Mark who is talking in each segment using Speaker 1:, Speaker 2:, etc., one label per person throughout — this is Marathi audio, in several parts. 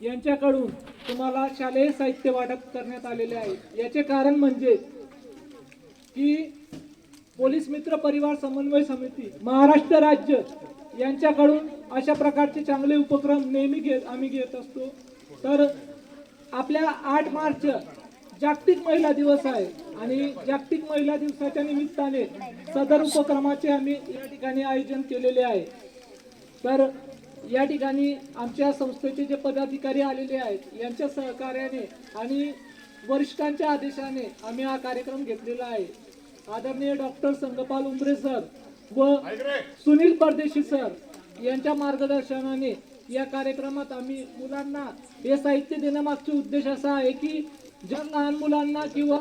Speaker 1: यांच्याकडून तुम्हाला शालेय साहित्य वाटप करण्यात आलेले आहे। याचे कारण म्हणजे की पोलीस मित्र परिवार समन्वय समिती महाराष्ट्र राज्य यांच्याकडून अशा प्रकारचे चांगले उपक्रम नेहमी आम्ही घेत असतो। तर आपल्या 8 मार्च जागतिक महिला दिवस आहे आणि जागतिक महिला दिवसाच्या निमित्ताने सदर उपक्रमाचे आम्ही या ठिकाणी आयोजन केलेले आहे। तर या ठिकाणी आमच्या संस्थेचे जे पदाधिकारी आलेले आहेत यांच्या सहकार्याने आणि वरिष्ठांच्या आदेशाने आम्ही हा कार्यक्रम घेतलेला आहे। आदरणीय डॉक्टर संगपाल उमरे सर व सुनील परदेशी सर यांच्या मार्गदर्शनाने या कार्यक्रमात आम्ही मुलांना हे साहित्य देण्यामागचा उद्देश असा आहे की ज्या लहान मुलांना किंवा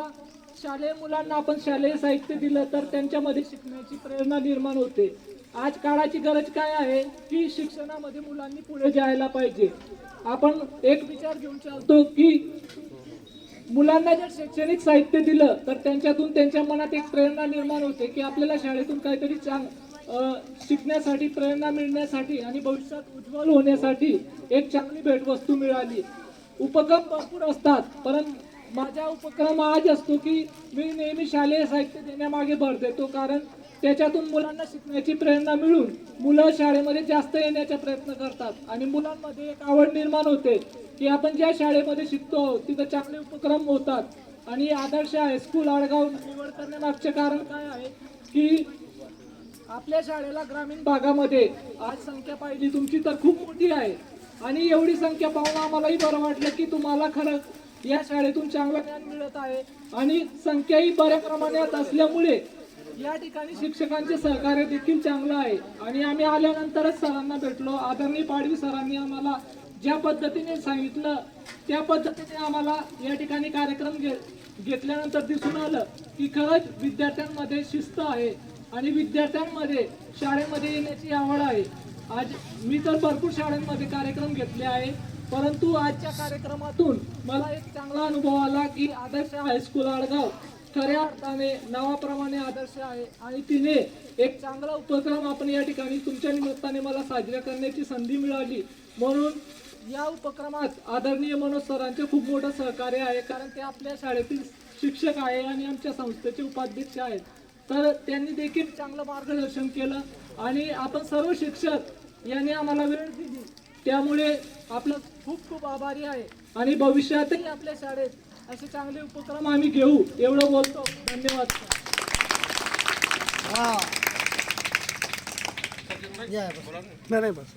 Speaker 1: शालेय मुलांना आपण शालेय साहित्य दिलं तर त्यांच्यामध्ये शिकण्याची प्रेरणा निर्माण होते। आज काळाची गरज काय आहे की शिक्षणामध्ये मुलांनी पुढे जायला पाहिजे। आपण एक विचार घेऊन चालतो की मुलांना जर शैक्षणिक साहित्य दिलं तर त्यांच्यातून त्यांच्या मनात एक प्रेरणा निर्माण होते की आपल्याला शाळेतून काहीतरी शिकण्यासाठी प्रेरणा मिळण्यासाठी आणि भविष्यात उज्ज्वल होण्यासाठी एक चांगली भेटवस्तू मिळाली। उपक्रम भरपूर असतात परंतु माझा उपक्रम आज असतो की मी नेहमी शालेय साहित्य देण्यामागे भर देतो, कारण त्याच्यातून मुलांना शिकण्याची प्रेरणा मिळून मुलं शाळेमध्ये जास्त येण्याचा प्रयत्न करतात आणि मुलांमध्ये एक आवड निर्माण होते की आपण ज्या शाळेमध्ये शिकतो तिथे चांगले उपक्रम होतात। आणि आदर्श हायस्कूल आडगाव निवड करण्यामागचे कारण काय आहे की आपल्या शाळेला ग्रामीण भागामध्ये आज संख्या पाहिली तुमची तर खूप मोठी आहे आणि एवढी संख्या पाहून आम्हालाही बरं वाटलं की तुम्हाला खरं या शाळेतून चांगलं ज्ञान मिळत आहे आणि संख्याही बऱ्या प्रमाणात असल्यामुळे या ठिकाणी शिक्षकांचे सहकार्य देखील चांगलं आहे। आणि आम्ही आल्यानंतरच सरांना भेटलो। आदरणीय पाडवी सरांनी आम्हाला ज्या पद्धतीने सांगितलं त्या पद्धतीने आम्हाला या ठिकाणी कार्यक्रम घेतल्यानंतर दिसून आलं की खरंच विद्यार्थ्यांमध्ये शिस्त आहे आणि विद्यार्थ्यांमध्ये शाळेमध्ये येण्याची आवड आहे। आज मी तर भरपूर शाळांमध्ये कार्यक्रम घेतले आहे परंतु आजच्या कार्यक्रमातून मला एक चांगला अनुभव आला की आदर्श हायस्कूल आडगाव खऱ्या अर्थाने नावाप्रमाणे आदर्श आहे आणि तिने एक चांगला उपक्रम आपण या ठिकाणी तुमच्या निमित्ताने मला साजरा करण्याची संधी मिळाली। म्हणून या उपक्रमात आदरणीय मनोज सरांचे खूप मोठं सहकार्य आहे, कारण ते आपल्या शाळेतील शिक्षक आहे आणि आमच्या संस्थेचे उपाध्यक्ष आहेत। तर त्यांनी देखील चांगलं मार्गदर्शन केलं आणि आपण सर्व शिक्षक यांनी आम्हाला वेळ दिली, त्यामुळे आपलं खूप खूप आभारी आहे आणि भविष्यातही आपल्या शाळेत असे चांगले उपक्रम आम्ही घेऊ एवढं बोलतो। धन्यवाद।
Speaker 2: नाही बस